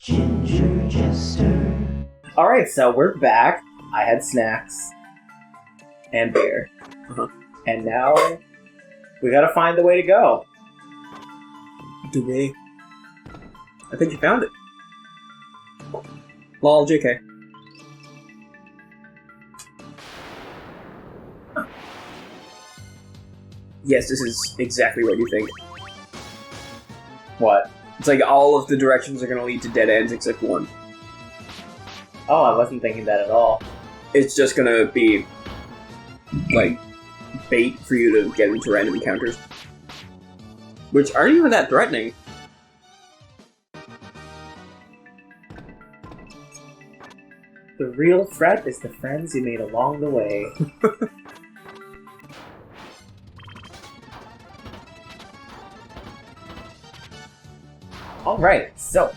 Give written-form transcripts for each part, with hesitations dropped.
Ginger Jester. Alright, so we're back. I had snacks and beer. And now we gotta find the way to go. Do we? I think you found it. Lol, JK. Yes, this is exactly what you think. What? It's like all of the directions are going to lead to dead ends except one. Oh, I wasn't thinking that at all. It's just going to be, like, bait for you to get into random encounters. Which aren't even that threatening. The real threat is the friends you made along the way. Alright, so...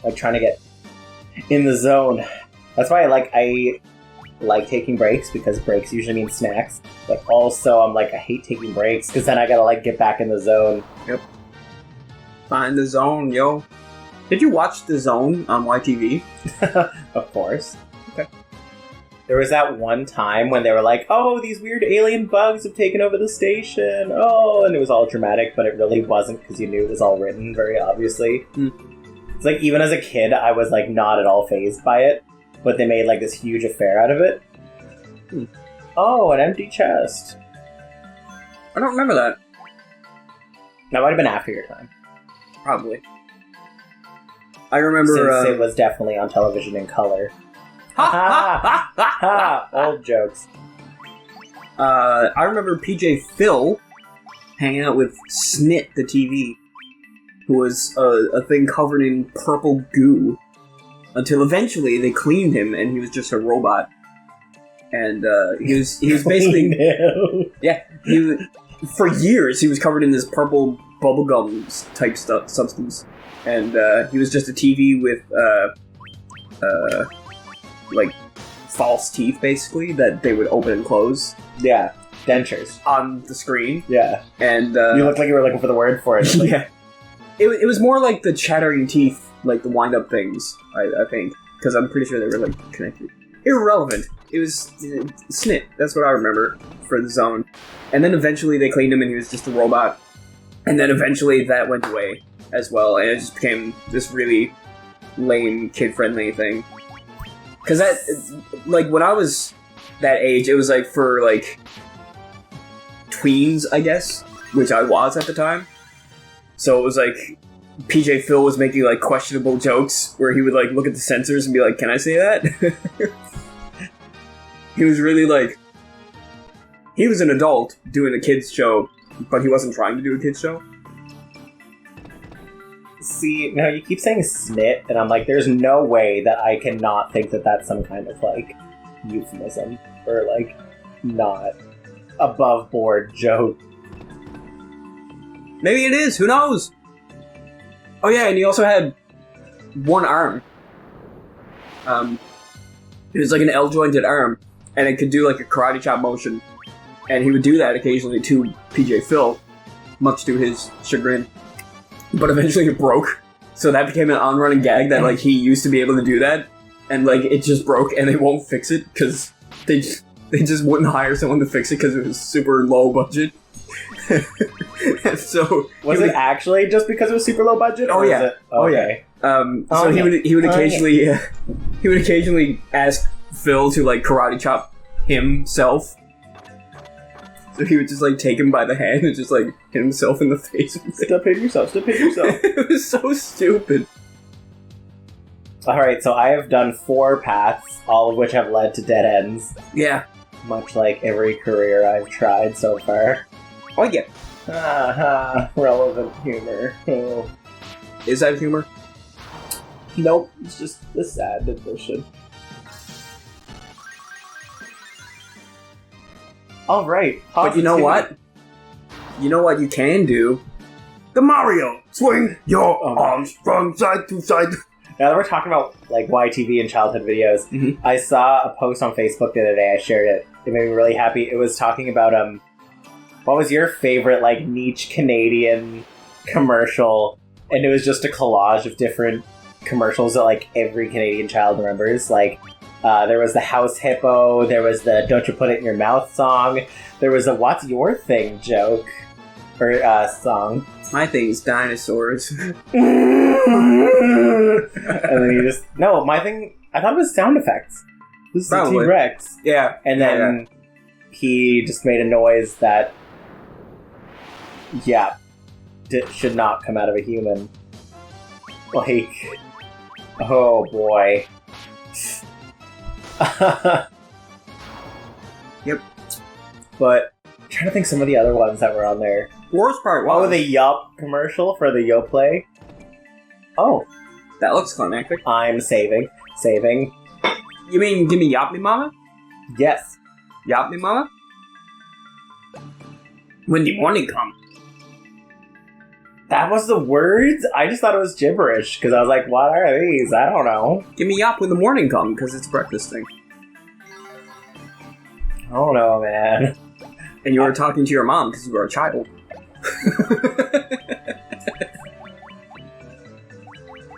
like trying to get in the zone. That's why I like taking breaks, because breaks usually mean snacks. But also, I'm like, I hate taking breaks, because then I gotta, like, get back in the zone. Yep. Find the zone, yo. Did you watch The Zone on YTV? Of course. Okay. There was that one time when they were like, oh, these weird alien bugs have taken over the station. Oh, and it was all dramatic, but it really wasn't, because you knew it was all written very obviously. It's like, even as a kid, I was like not at all fazed by it, but they made like this huge affair out of it. Oh, an empty chest. I don't remember that. That might have been after your time. Probably. I remember... Since it was definitely on television in color. Ha! Old jokes. I remember PJ Phil hanging out with Snit, the TV, who was a thing covered in purple goo, until eventually they cleaned him and he was just a robot. And he was basically... Yeah, for years he was covered in this purple bubblegum type substance. And he was just a TV with like false teeth, basically, that they would open and close. Yeah, dentures on the screen. Yeah, and you looked like you were looking for the word for it. Like... Yeah, it was more like the chattering teeth, like the wind-up things. I think, because I'm pretty sure they were like connected. Irrelevant. It was Snit. That's what I remember for the zone. And then eventually they cleaned him, and he was just a robot. And then eventually that went away as well, and it just became this really lame, kid-friendly thing. Because that, like, when I was that age, it was, like, for, like, tweens, I guess, which I was at the time. So it was, like, PJ Phil was making, like, questionable jokes where he would, like, look at the censors and be like, can I say that? He was really, like... He was an adult doing a kid's show, but he wasn't trying to do a kid's show. See, now you keep saying snit, and I'm like, there's no way that I cannot think that that's some kind of, like, euphemism, or, like, not above-board joke. Maybe it is, who knows? Oh yeah, and he also had one arm. It was like an L-jointed arm, and it could do, like, a karate chop motion. And he would do that occasionally to PJ Phil, much to his chagrin. But eventually it broke, so that became an on-running gag that, like, he used to be able to do that, and, like, it just broke, and they won't fix it, because they just wouldn't hire someone to fix it, because it was super low budget. And so... Was it actually just because it was super low budget? Oh, yeah. Okay. So he would occasionally ask Phil to, like, karate chop himself. So he would just, like, take him by the hand and just, like, hit himself in the face. Step hit yourself, step hit yourself. It was so stupid. Alright, so I have done 4 paths, all of which have led to dead ends. Yeah. Much like every career I've tried so far. Oh, yeah. Relevant humor. Oh. Is that humor? Nope, it's just the sad addition. Alright. But you know what? You know what you can do? The Mario! Swing your arms from side to side. Now that we're talking about, like, YTV and childhood videos, I saw a post on Facebook the other day. I shared it. It made me really happy. It was talking about, what was your favorite, like, niche Canadian commercial and it was just a collage of different commercials that like every Canadian child remembers. Like there was the House Hippo, there was the Don't You Put It in Your Mouth song, there was a What's Your Thing joke or song. My thing's dinosaurs. And then you just my thing. I thought it was sound effects. This is a T-Rex. Yeah, and then he just made a noise that should not come out of a human. Like, oh boy. Yep. But I'm trying to think some of the other ones that were on there. Worst part was... Oh, the Yup commercial for the Yoplait. Oh. That looks climactic. I'm saving. You mean give me Yop Me Mama? Yes. Yop Me Mama? When the morning comes. That was the words? I just thought it was gibberish, because I was like, what are these? I don't know. Give me Yop when the morning comes, because it's a breakfast thing. I don't know, man. And you were talking to your mom, because you were a child.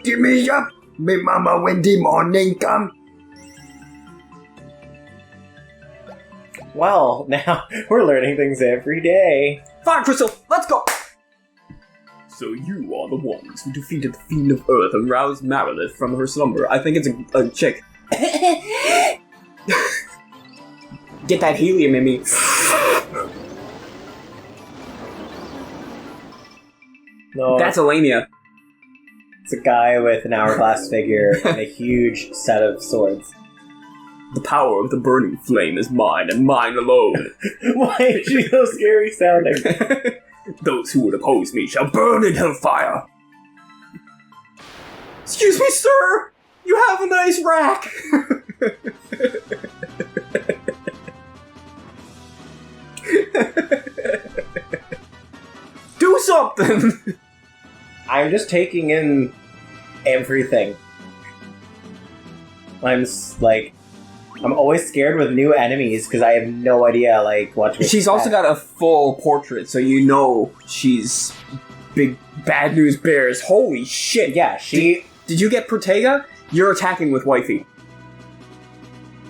Give me Yop, me mama, when the morning comes. Well, now we're learning things every day. Fire Crystal, let's go! So you are the ones who defeated the Fiend of Earth and roused Meredith from her slumber. I think it's a chick. Get that helium in me. No, that's Alamia. It's a guy with an hourglass figure and a huge set of swords. The power of the burning flame is mine and mine alone. Why is she so scary sounding? Those who would oppose me shall burn in hellfire. Excuse me, sir! You have a nice rack! Do something! I'm just taking in everything. I'm always scared with new enemies because I have no idea, like, what to expect. She's also got a full portrait, so you know she's big bad news bears. Holy shit! Yeah, she... Did you get Protega? You're attacking with Wifey.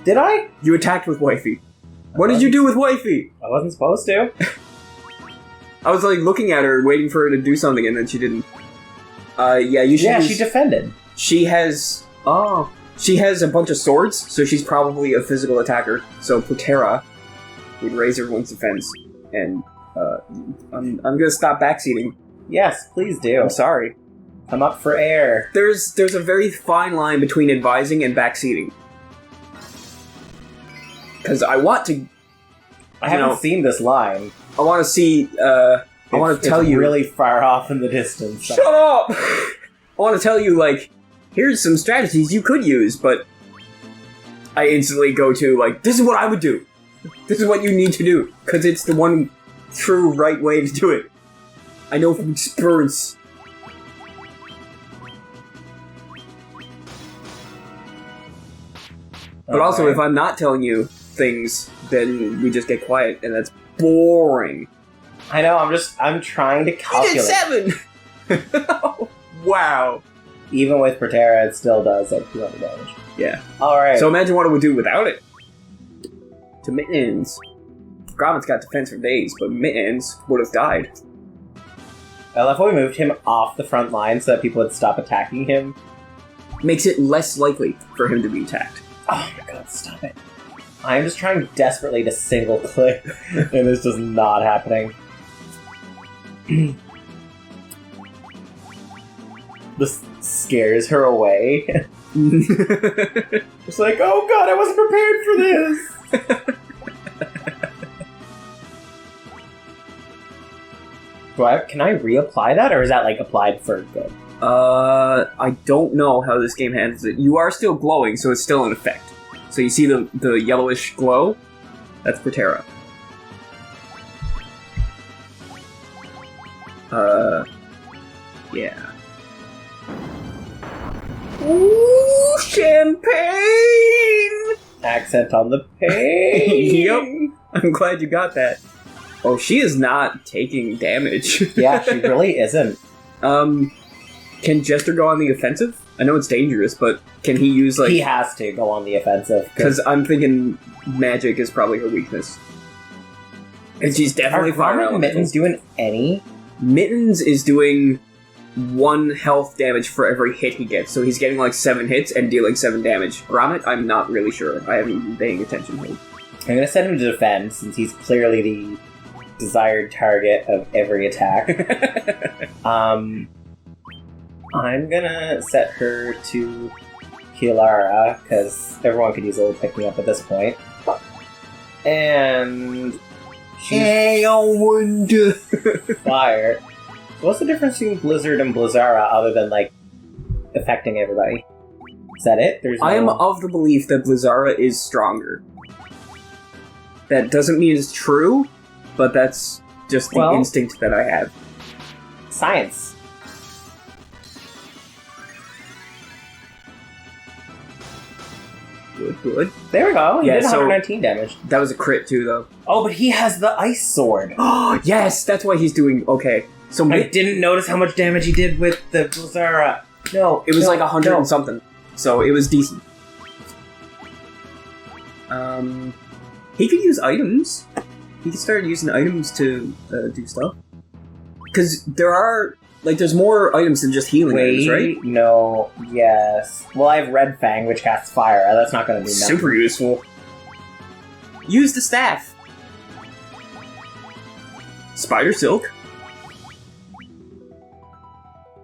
Did I? You attacked with Wifey. What did you do with Wifey? I wasn't supposed to. I was, like, looking at her, waiting for her to do something, and then she didn't. You should Yeah, she defended. She has... Oh... She has a bunch of swords, so she's probably a physical attacker. So Protera would raise everyone's defense, and I'm gonna stop backseating. Yes, please do. I'm sorry. I'm up for air. There's a very fine line between advising and backseating. Because I want to... I haven't seen this line. I want to see... I want to tell you... really far off in the distance. Shut up! I want to tell you, like... Here's some strategies you could use, but I instantly go to, like, this is what I would do. This is what you need to do, because it's the one true right way to do it. I know from experience. But also, if I'm not telling you things, then we just get quiet, and that's boring. I know, I'm trying to calculate. You did 7! Wow. Even with Protera, it still does like 200 damage. Yeah. Alright. So imagine what it would do without it. To Mittens. Grommet's got defense for days, but Mittens would have died. I love how we moved him off the front line so that people would stop attacking him. Makes it less likely for him to be attacked. Oh my god, stop it. I'm just trying desperately to single click, and it's just not happening. This scares her away. It's like, oh god, I wasn't prepared for this! Can I reapply that, or is that, like, applied for good? I don't know how this game handles it. You are still glowing, so it's still in effect. So you see the yellowish glow? That's Protera. Yeah. Ooh, champagne! Accent on the pain! Yep. I'm glad you got that. Oh, she is not taking damage. Yeah, she really isn't. Can Jester go on the offensive? I know it's dangerous, but can he use, like... He has to go on the offensive. Because I'm thinking magic is probably her weakness. And she's definitely fire elemental. Mittens doing any? Mittens is doing 1 health damage for every hit he gets, so he's getting like 7 hits and dealing 7 damage. Grommet, I'm not really sure. I haven't been paying attention to him. I'm gonna send him to defend, since he's clearly the desired target of every attack. I'm gonna set her to Kilara, because everyone could use a little pick-me-up at this point. And... Hey, I wonder... Fire. So what's the difference between Blizzard and Blizzara, other than, like, affecting everybody? Is that it? I am of the belief that Blizzara is stronger. That doesn't mean it's true, but that's just the instinct that I have. Science. Good. There we go. He did 119 damage. That was a crit too, though. Oh, but he has the ice sword. Oh, yes! That's why he's doing okay. So I didn't notice how much damage he did with the Blizzara. No, it was like 100 and something. So it was decent. He could use items. He could start using items to do stuff. Because there are... Like, there's more items than just healing items, right? No, yes. Well, I have Red Fang, which casts fire. That's not going to do nothing. Super useful. Use the staff. Spider Silk.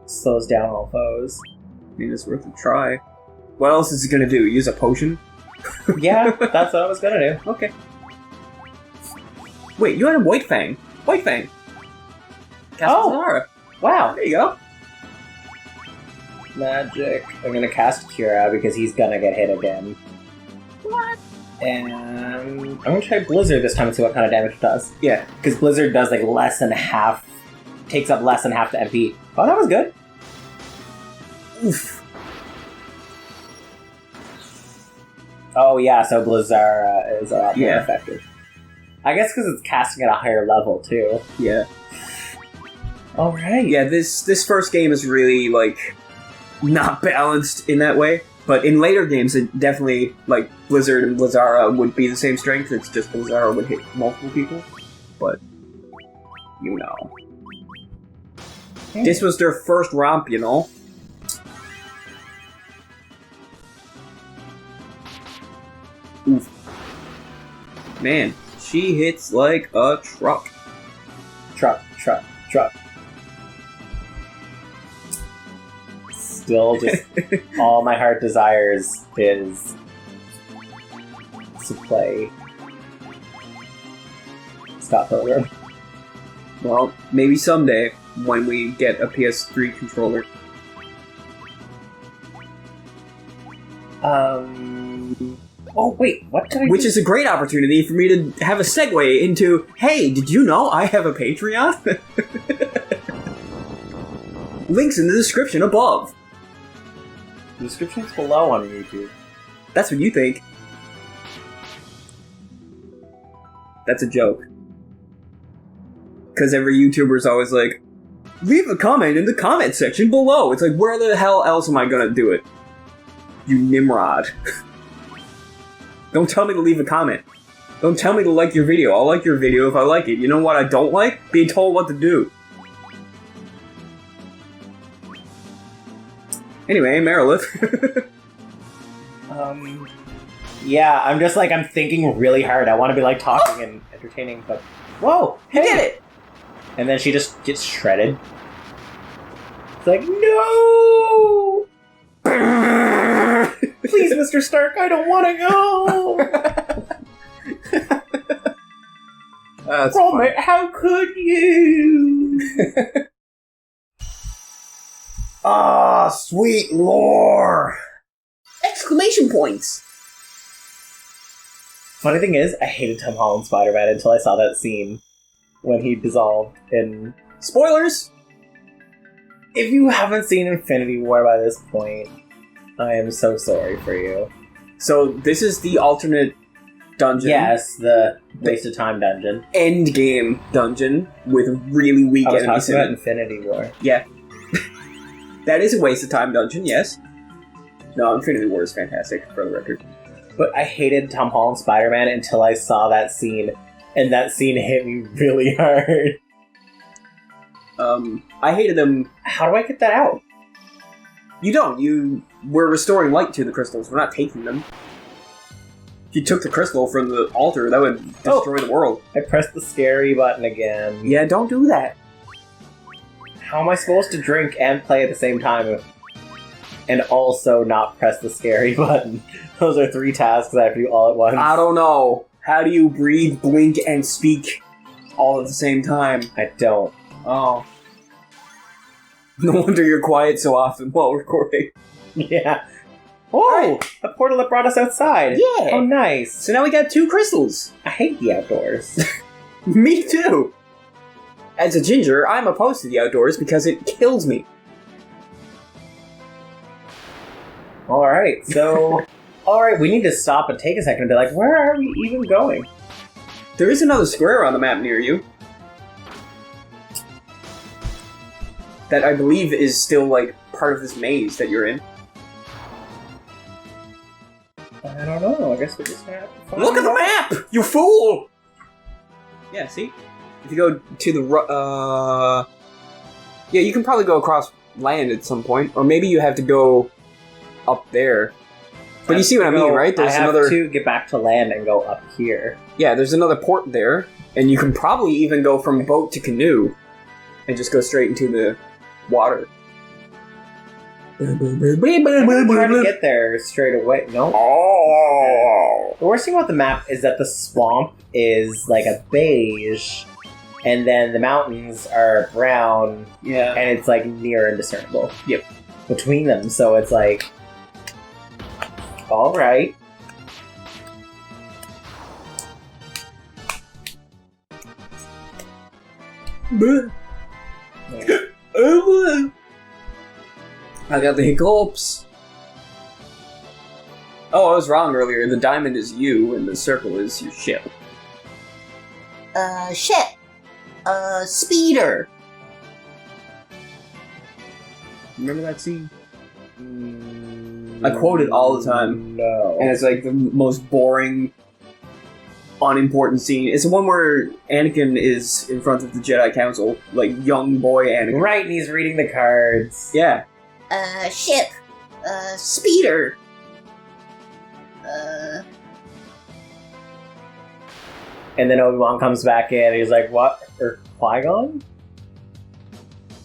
Slows down all foes. I mean, it's worth a try. What else is it going to do? Use a potion? Yeah, that's what I was going to do. Okay. Wait, you had a White Fang. White Fang. Castellara. Wow. There you go. Magic. I'm gonna cast Cura because he's gonna get hit again. What? And I'm gonna try Blizzard this time and see what kind of damage it does. Yeah. Because Blizzard does like less than half, takes up less than half the MP. Oh, that was good. Oof. Oh yeah, so Blizzard is a lot more effective. I guess because it's casting at a higher level too. Yeah. Alright. Yeah, this first game is really, like, not balanced in that way. But in later games, it definitely, like, Blizzard and Blizzara would be the same strength. It's just Blizzara would hit multiple people. But, you know. This was their first romp, you know? Oof. Man, she hits like a truck. Truck. Still just all my heart desires is to play Scott Pilgrim. Well, maybe someday when we get a PS3 controller. Oh wait, what did I Which do? is a great opportunity for me to have a segue into, hey, did you know I have a Patreon? Links in the description above. The description's below on YouTube. That's what you think. That's a joke. Because every YouTuber's always like, leave a comment in the comment section below. It's like, where the hell else am I gonna do it? You Nimrod. Don't tell me to leave a comment. Don't tell me to like your video. I'll like your video if I like it. You know what I don't like? Being told what to do. Anyway, Merilith. Yeah, I'm just like, I'm thinking really hard. I want to be like talking and entertaining, but whoa, You did it! And then she just gets shredded. It's like, no! Please, Mr. Stark, I don't want to go! Robert, how could you? Ah, sweet lore! Exclamation points! Funny thing is, I hated Tom Holland's Spider-Man until I saw that scene when he dissolved in... Spoilers! If you haven't seen Infinity War by this point, I am so sorry for you. So, this is the alternate dungeon. Yes, the Waste of Time dungeon. Endgame dungeon with really weak I was enemies talking in about it. Infinity War. Yeah. That is a waste of time dungeon, yes. No, Infinity War is fantastic, for the record. But I hated Tom Holland Spider-Man until I saw that scene, and that scene hit me really hard. I hated them. How do I get that out? You don't. We're restoring light to the crystals. We're not taking them. If you took the crystal from the altar, that would destroy the world. I pressed the scary button again. Yeah, don't do that. How am I supposed to drink and play at the same time and also not press the scary button? Those are 3 tasks I have to do all at once. I don't know. How do you breathe, blink, and speak all at the same time? I don't. Oh. No wonder you're quiet so often while recording. Yeah. Oh! A portal that brought us outside. Yeah. Oh, nice. So now we got 2 crystals. I hate the outdoors. Me too. As a ginger, I'm opposed to the outdoors because it kills me. Alright, so... Alright, we need to stop and take a second and be like, where are we even going? There is another square on the map near you. That I believe is still, like, part of this maze that you're in. I don't know, I guess we're just gonna have to find Look at the out. map! You fool! Yeah, see? If you go to the... Yeah, you can probably go across land at some point. Or maybe you have to go up there. But you see what I mean, right? I have to get back to land and go up here. Yeah, there's another port there. And you can probably even go from boat to canoe. And just go straight into the water. I'm trying to get there straight away. No. Oh. The worst thing about the map is that the swamp is like a beige, and then the mountains are brown, Yeah. and it's like near indiscernible. Yep. Between them, so it's like, all right. I got the hiccups. Oh, I was wrong earlier. The diamond is you, and the circle is your ship. Ship. Speeder. Remember that scene? I quote it all the time. No. And it's like the most boring, unimportant scene. It's the one where Anakin is in front of the Jedi Council, like young boy Anakin. Right, and he's reading the cards. Yeah. Ship. Speeder. And then Obi-Wan comes back in, and he's like, what? Or Qui-Gon?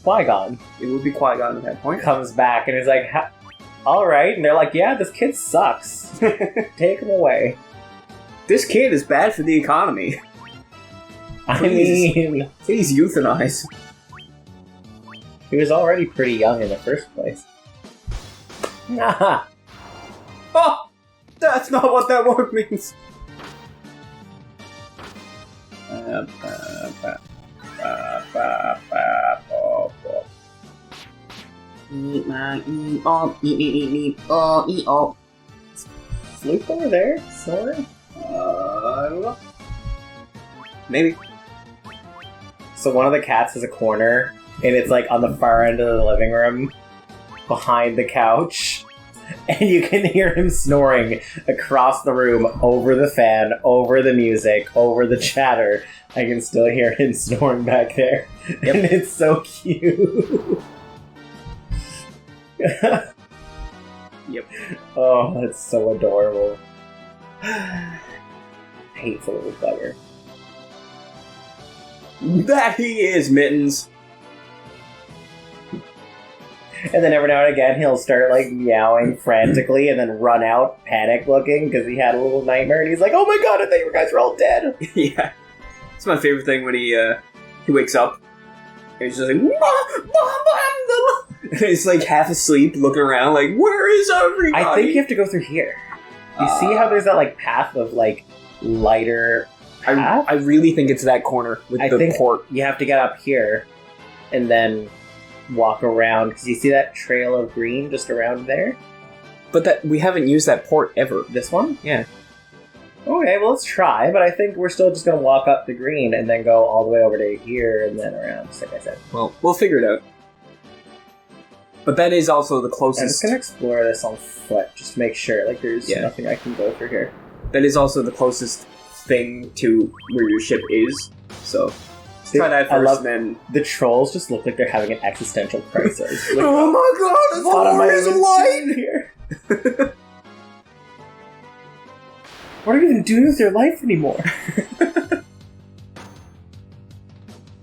Qui-Gon It would be Qui-Gon at that point. comes back, and he's like, alright. And they're like, yeah, this kid sucks. Take him away. This kid is bad for the economy. I Please. mean, He's euthanized. he was already pretty young in the first place. Nah. Oh! That's not what that word means. Luke over there? Sorry. I don't know. Maybe. So one of the cats has a corner, and it's like on the far end of the living room, behind the couch, and you can hear him snoring across the room, over the fan, over the music, over the chatter. I can still hear him snoring back there. Yep. And it's so cute. Yep. Oh, that's so adorable. Hateful little bugger. That he is, Mittens. And then every now and again, he'll start like meowing frantically and then run out, panic looking, because he had a little nightmare, and he's like, oh my god, I thought you guys were all dead. Yeah. It's my favorite thing when he wakes up, and he's just like, and he's like half asleep, looking around, like, where is everybody? I think you have to go through here. You see how there's that like path of like lighter path? I really think it's that corner with I the think port. you have to get up here and then walk around, because you see that trail of green just around there? But that we haven't used that port ever. This one? Yeah. Okay, well, let's try, but I think we're still just going to walk up the green and then go all the way over to here and then around, just like I said. Well, we'll figure it out. But that is also the I'm just closest. gonna explore this on foot, just to make sure, like, there's nothing I can go for here. That is also the closest thing to where your ship is. So try that first, I love and then... the trolls just look like they're having an existential crisis. Like, oh my god, it's what am I always even light! doing here? What are you even doing with your life anymore?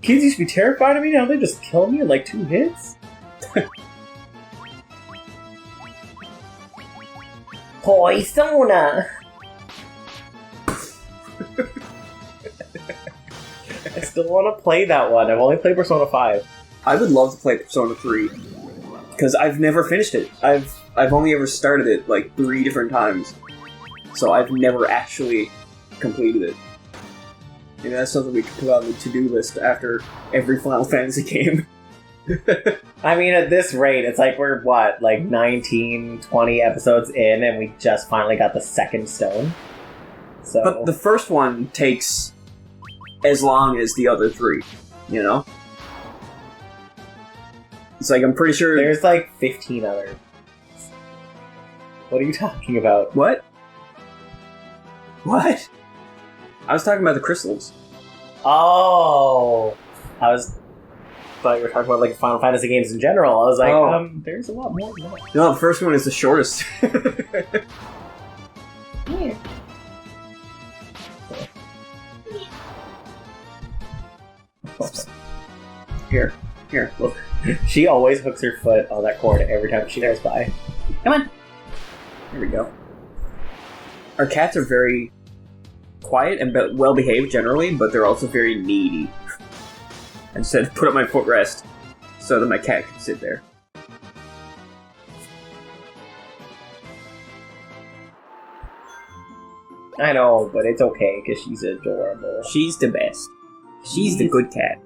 Kids used to be terrified of me, now they just kill me in like 2 hits? Poisona! I still want to play that one. I've only played Persona 5. I would love to play Persona 3. Because I've never finished it. I've only ever started it like 3 different times. So I've never actually completed it. Maybe that's something we could put on the to-do list after every Final Fantasy game. I mean, at this rate, it's like we're, what, like 19, 20 episodes in, and we just finally got the second stone. So, But the first one takes as long as the other 3, you know? It's like, I'm pretty sure... there's like 15 others. What are you talking about? What? What? I was talking about the crystals. Oh! Thought you were talking about like Final Fantasy games in general. I was like, there's a lot more than that. No, the first one is the shortest. Here. Here, look. She always hooks her foot on that cord every time she goes by. Come on. There we go. Our cats are very quiet and well-behaved generally, but they're also very needy. I just had to put up my footrest so that my cat could sit there. I know, but it's okay, because she's adorable. She's the best. She's the good cat.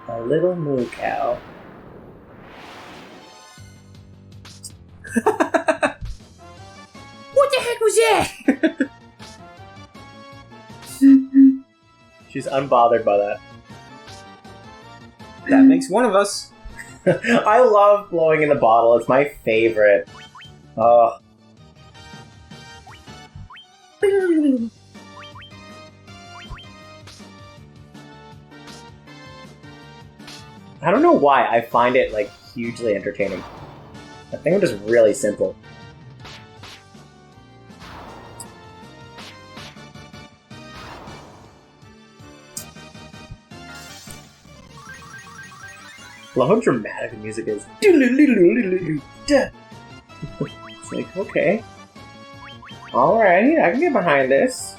A little moo cow. What the heck was that? She's unbothered by that. That makes one of us. I love blowing in the bottle. It's my favorite. Oh. I don't know why I find it like hugely entertaining. I think I'm just really simple. Love how dramatic the music is. It's like, okay. Alright, I can get behind this.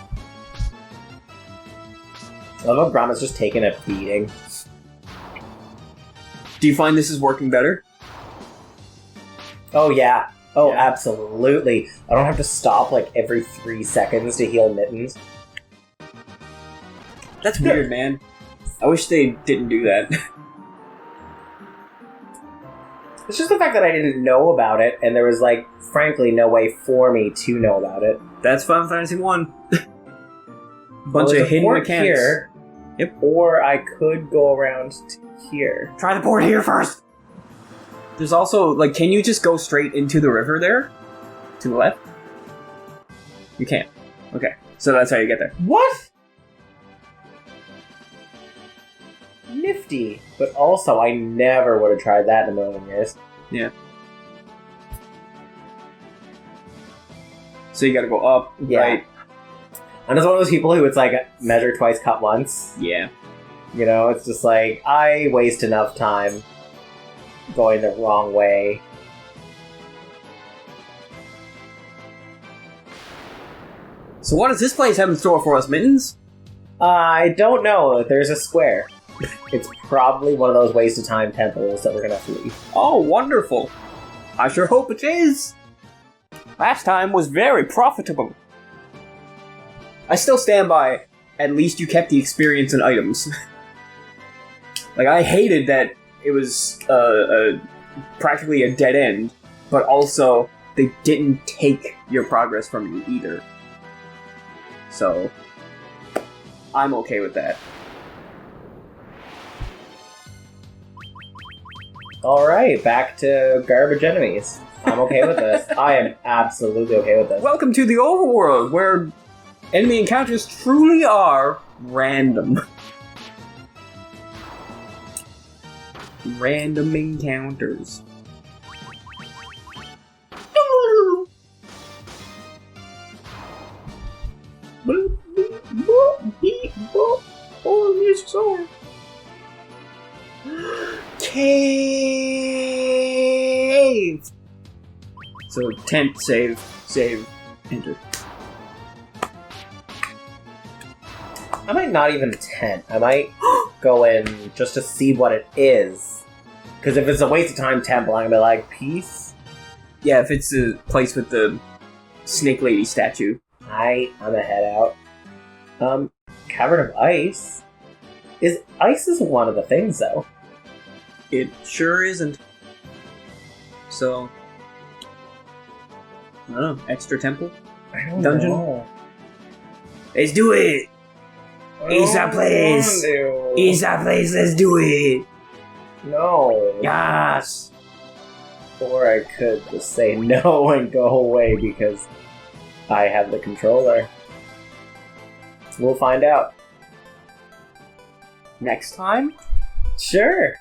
I love how Grandma's just taking a beating. Do you find this is working better? Oh, yeah. Oh, Yeah. absolutely. I don't have to stop like every 3 seconds to heal Mittens. That's weird, man. I wish they didn't do that. It's just the fact that I didn't know about it, and there was, like, frankly, no way for me to know about it. That's Final Fantasy 1. Well, Bunch there's of a hidden port mechanics. here. Yep. Or I could go around to here. Try the port here first! There's also, like, can you just go straight into the river there? To the left? You can't. Okay. So that's how you get there. What? Nifty. But also, I never would have tried that in a million years. Yeah. So you gotta go up, Yeah. right? I'm just one of those people who it's like, measure twice, cut once. Yeah. You know, it's just like, I waste enough time going the wrong way. So what does this place have in store for us, Mittens? I don't know. There's a square. It's probably one of those waste of time temples that we're gonna flee. Oh, wonderful. I sure hope it is. Last time was very profitable. I still stand by, at least you kept the experience and items. Like, I hated that it was practically a dead end, but also they didn't take your progress from you either. So, I'm okay with that. Alright, back to garbage enemies. I'm okay with this. I am absolutely okay with this. Welcome to the overworld, where enemy encounters truly are random. Random encounters. Cave! So, tent, save, enter. I might not even tent. I might go in just to see what it is. Because if it's a waste of time temple, I'm gonna be like, peace? Yeah, if it's a place with the Snake Lady statue. I'm gonna head out. Cavern of Ice? Ice is one of the things, though. It sure isn't. So, I don't know, extra temple? I don't Dungeon? know. Let's do it! It's a place! It's a place, let's do it! No. Yes! Or I could just say no and go away because I have the controller. We'll find out. Next time? Sure.